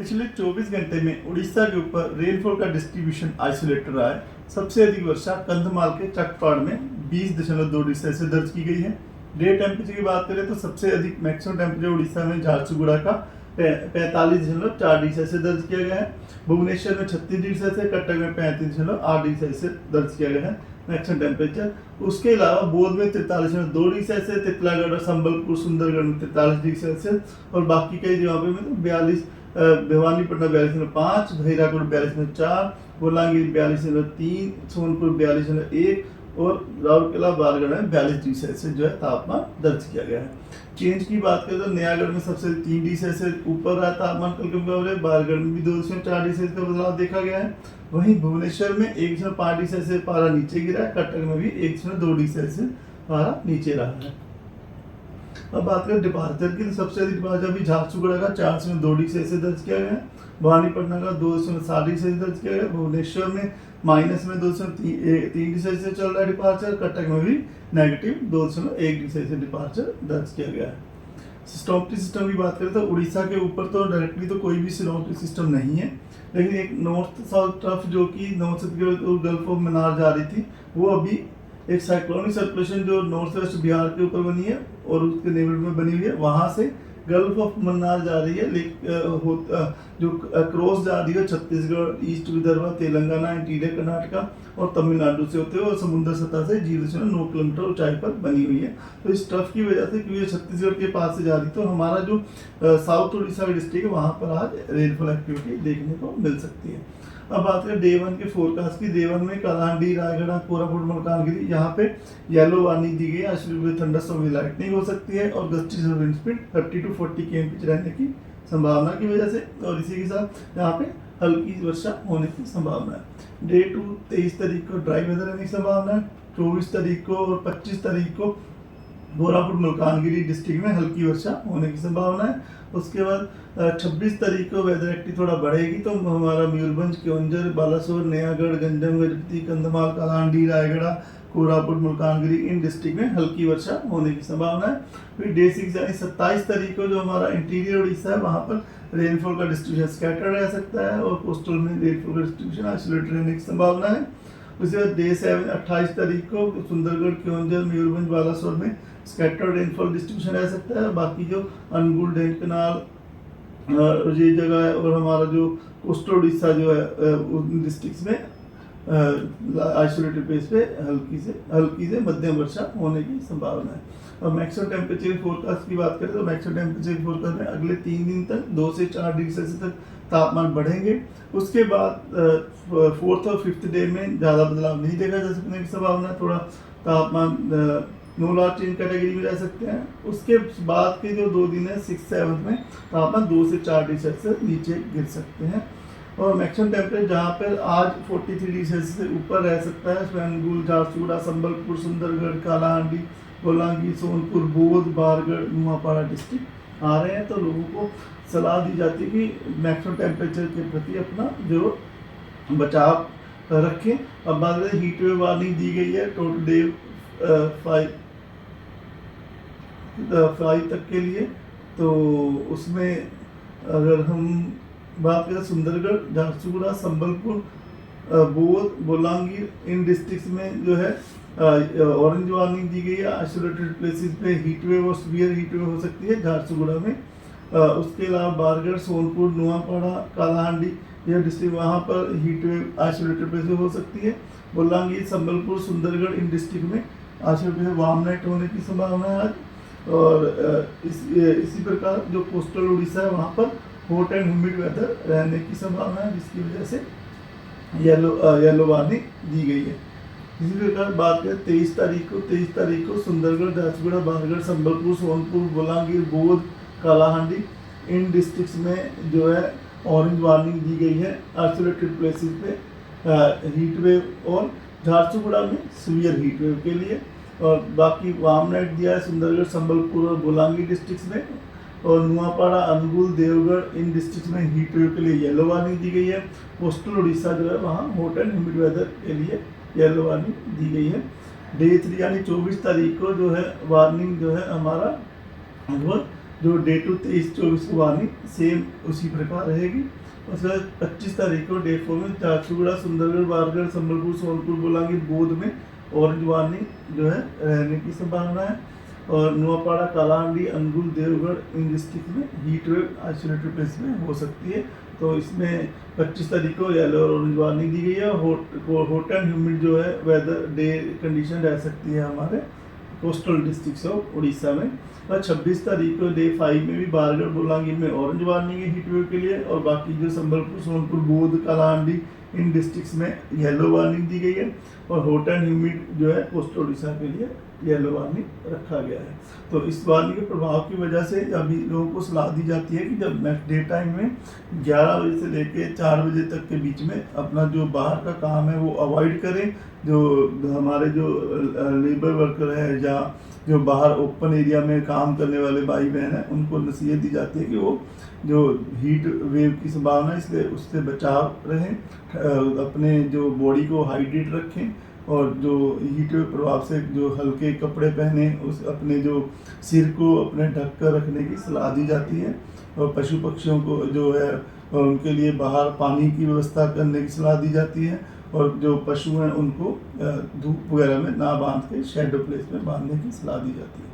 पिछले 24 घंटे में उड़ीसा के ऊपर रेनफॉल का डिस्ट्रीब्यूशन आइसोलेटेड रहा है। सबसे अधिक वर्षा कंधमाल के चकपाड़ में 20.2 डिग्री सेल्सियस दर्ज की गई है। डे टेम्परेचर की बात करें तो सबसे अधिक मैक्सिमम टेम्परेचर उड़ीसा में झारसुगुड़ा का 45.4 डिग्री सेल्सियस दर्ज किया गया है। भुवनेश्वर में 36 डिग्री सेल्सियस, कटक में 35.8 डिग्री सेल्सियस दर्ज किया गया है मैक्सिमम टेम्परेचर। उसके अलावा बौद्ध में 43.2 डिग्री सेल्सियस, तितलागढ़ और संबलपुर सुंदरगढ़ में 43 डिग्री सेल्सियस और बाकी कई जगहों पे में 42, भिवानीपटना 42.5, भैराकुट 42.4, बोलांगीर 42.3, सोनपुर 42.1 और राउरकेला बारगढ़ में 42 डिग्री सेल्सियस जो है तापमान दर्ज किया गया है। चेंज की बात करें तो नयागढ़ में सबसे 3 डिग्री सेल्सियस ऊपर रहा तापमान कल के मुकाबले, बारगढ़ में भी 2.4 डिग्री सेल्सियस का बदलाव देखा गया है। वहीं भुवनेश्वर में 1.5 डिग्री सेल्सियस पारा नीचे गिरा है, कटक में भी 1.2 डिग्री सेल्सियस पारा नीचे रहा है। अब बात करें डिपार्चर की तो सबसे अधिक डिपार्चर अभी झारसुगुड़ा का 4.2 डिग्री सेल्सियस दर्ज किया गया है, भवानीपटना का 2.7 डिग्री सेल्सियस दर्ज किया गया, भुवनेश्वर में माइनस में 2.3 डिग्री सेल्सियस चल रहा है डिपार्चर, कटक में भी नेगेटिव 2.1 डिग्री सेल्सियस डिपार्चर दर्ज किया गया है। सिस्टोमेट्रिक सिस्टम की बात करें तो उड़ीसा के ऊपर तो डायरेक्टली तो कोई भी सिस्टोमेट्रिक सिस्टम नहीं है, लेकिन एक नॉर्थ साउथ ट्रफ जो कि नॉर्थ से गल्फ ऑफ मन्नार जा रही थी, वो अभी एक साइक्लोनिक सर्कुलेशन जो नॉर्थ वेस्ट बिहार के ऊपर बनी है और उसके नेबरहुड में बनी हुई है, वहां से गल्फ ऑफ मन्नार जा रही है, जो क्रॉस जा रही है छत्तीसगढ़, ईस्ट विदर्भ, तेलंगाना, इंटीरियर कर्नाटका और तमिलनाडु से होते हुए और समुद्र सतह से 0.9 किलोमीटर ऊंचाई पर बनी हुई है। तो इस ट्रफ की वजह से क्योंकि छत्तीसगढ़ के पास से जा रही, तो हमारा जो साउथ उड़ीसा का डिस्ट्रिक्ट है वहाँ पर आज रेनफॉल एक्टिविटी देखने को मिल सकती है। अब बात करें डे 1 के फोरकास्ट की। डे 1 में कालाहांडी, रायगढ़, कोरापुट, मलकानगिरी यहाँ पे येलो वार्निंग दी गई है, आज थंडरस्टॉर्म लाइटनिंग हो सकती है और gusty wind speed 30 to 40 km रहने की संभावना की वजह से, और इसी के साथ यहाँ पे हल्की वर्षा होने की संभावना है। डे 2 23 तारीख को ड्राई वेदर रहने की संभावना है, 24 तारीख को और 25 तारीख को कोरापुट मलकानगिरी डिस्ट्रिक्ट में हल्की वर्षा होने की संभावना है। उसके बाद 26 तारीख को वेदर एक्टिविटी थोड़ा बढ़ेगी, तो हमारा मयूरभंज, केओंझर, बालासोर, नयागढ़, गंजम, गजपति, कंधमाल, कालाहांडी, रायगढ़, कोरापुट, मलकानगिरी इन डिस्ट्रिक्ट में हल्की वर्षा होने की संभावना है। फिर डे 6 यानी 27 तारीख को जो हमारा इंटीरियर उड़ीसा है वहाँ पर रेनफॉल का डिस्ट्रीब्यूशन स्कैटर्ड रह सकता है और कोस्टल में रेनफॉल का डिस्ट्रीब्यूशन आइसोलेटेड रहने की संभावना है। उसके बाद डे 7 28 तारीख को सुंदरगढ़, केओंझर, मयूरभंज, बालासोर में स्कैटर्ड रेनफॉल डिस्ट्रीब्यूशन रह सकता है। बाकी जो अनुगुल, डेंकनाल ये जगह है और हमारा जो कोस्टल उड़ीसा जो है उन डिस्ट्रिक्ट्स में आइसोलेटेड प्लेस पे हल्की से मध्यम वर्षा होने की संभावना है। और मैक्सिमम टेम्परेचर फोरकास्ट की बात करें तो मैक्सिमम टेम्परेचर फोरकास्ट में अगले 3 दिन तक 2 से 4 डिग्री सेल्सियस तक तापमान बढ़ेंगे। उसके बाद 4th और 5th डे में ज़्यादा बदलाव नहीं देखा जा सकने की संभावना है, थोड़ा तापमान नो लार्ज चेंज कैटेगरी में रह सकते हैं। उसके बाद के जो 2 दिन है 6th 7th में तापमान 2 से 4 डिग्री सेल्सियस नीचे गिर सकते हैं। और मैक्सिमम टेम्परेचर जहाँ पर आज 43 डिग्री सेल्सियस से ऊपर रह सकता है, उसमें अनुगुल, झारसुगुड़ा, संबलपुर, सुंदरगढ़, कालाहांडी, बोलांगीर, सोनपुर, बौद्ध, बारगढ़, नुआपाड़ा डिस्ट्रिक्ट आ रहे हैं। तो लोगों को सलाह दी जाती है कि मैक्सिमम टेम्परेचर के प्रति अपना जो बचाव रखें। अब बात करें हीट वेव वार्निंग दी गई है टोटल डे 5 तक के लिए। तो उसमें अगर हम बात करें सुंदरगढ़, झारसुगुड़ा, संबलपुर, बौद्ध, बोलांगीर इन डिस्ट्रिक्ट्स में जो है ऑरेंज वार्निंग दी गई है। आइसोलेटेड प्लेसेस पे हीट वेव और सीवियर हीट वेव हो सकती है झारसुगुड़ा में। उसके अलावा बारगढ़, सोनपुर, नुआपाड़ा, कालाहांडी यह डिस्ट्रिक्ट वहाँ पर हीट वेव आइसोलेटेड प्लेस हो सकती है। बोलांगीर, संबलपुर, सुंदरगढ़ इन डिस्ट्रिक्ट में आइसोलेटेड वार्म नाइट होने की संभावना है आज। और इसी प्रकार जो कोस्टल उड़ीसा है वहाँ पर हॉट एंड ह्यूमिड वेदर रहने की संभावना है, जिसकी वजह से येलो वार्निंग दी गई है। इसी प्रकार बात करें 23 तारीख को सुंदरगढ़, झारसुगुड़ा, बारगढ़, संबलपुर, सोनपुर, बोलांगीर, बौद्ध, कालाहांडी इन डिस्ट्रिक्ट्स में जो है ऑरेंज वार्निंग दी गई है आइसोलेटेड प्लेसेस पे हीट वेव और झारसुगुड़ा में सीवियर हीट वेव के लिए। और बाकी वार्म नाइट दिया है सुंदरगढ़, संबलपुर और बोलांगीर डिस्ट्रिक्ट्स में। और नुआपाड़ा, अनुगुल, देवगढ़ इन डिस्ट्रिक्ट में हीट वेव के लिए येलो वार्निंग दी गई है। कोस्टल उड़ीसा जो है वहाँ हॉट एंड ह्यूमिड वेदर के लिए येलो वार्निंग दी गई है। डे 3 यानी 24 तारीख को जो है वार्निंग जो है हमारा लगभग जो डे टू 23-24 की वार्निंग सेम उसी प्रकार रहेगी। उसके बाद 25 तारीख को डे 4 में झारसुगुड़ा, सुंदरगढ़, बारगढ़, संबलपुर, सोनपुर, बोलांगीर, बौद्ध में ऑरेंज वार्निंग जो है रहने की संभावना है। और नुआपाड़ा, कालाहांडी, अनुगुल, देवगढ़ इन डिस्ट्रिक्ट में हीट वेव आइसोलेटेड प्लेस में हो सकती है। तो इसमें 25 तारीख को येलो और ऑरेंज वार्निंग दी गई है। हॉट एंड ह्यूमिड जो है वेदर डे कंडीशन रह सकती है हमारे कोस्टल डिस्ट्रिक्ट्स ऑफ उड़ीसा में। और 26 तारीख को डे 5 में भी बारगढ़, बोलांगीर में ऑरेंज वार्निंग है हीट वेव के लिए। और बाकी जो संबलपुर, सोनपुर, बौद्ध, कालाहांडी इन डिस्ट्रिक्ट्स में येलो वार्निंग दी गई है। और हॉट एंड ह्यूमिड जो है कोस्टल उड़ीसा के लिए येलो वार्निंग रखा गया है। तो इस वार्निंग के प्रभाव की वजह से अभी लोगों को सलाह दी जाती है कि जब नेक्स्ट डे टाइम में 11 बजे से लेके 4 बजे तक के बीच में अपना जो बाहर का काम है वो अवॉइड करें। जो हमारे जो लेबर वर्कर है या जो बाहर ओपन एरिया में काम करने वाले भाई बहन हैं उनको नसीहत दी जाती है कि वो जो हीट वेव की संभावना है इसलिए उससे बचाव रहें, अपने जो बॉडी को हाइड्रेट रखें और जो हीट वेव प्रभाव से जो हल्के कपड़े पहने, उस अपने जो सिर को अपने ढक कर रखने की सलाह दी जाती है। और पशु पक्षियों को जो है उनके लिए बाहर पानी की व्यवस्था करने की सलाह दी जाती है। और जो पशु हैं उनको धूप वगैरह में ना बांध के शेडो प्लेस में बांधने की सलाह दी जाती है।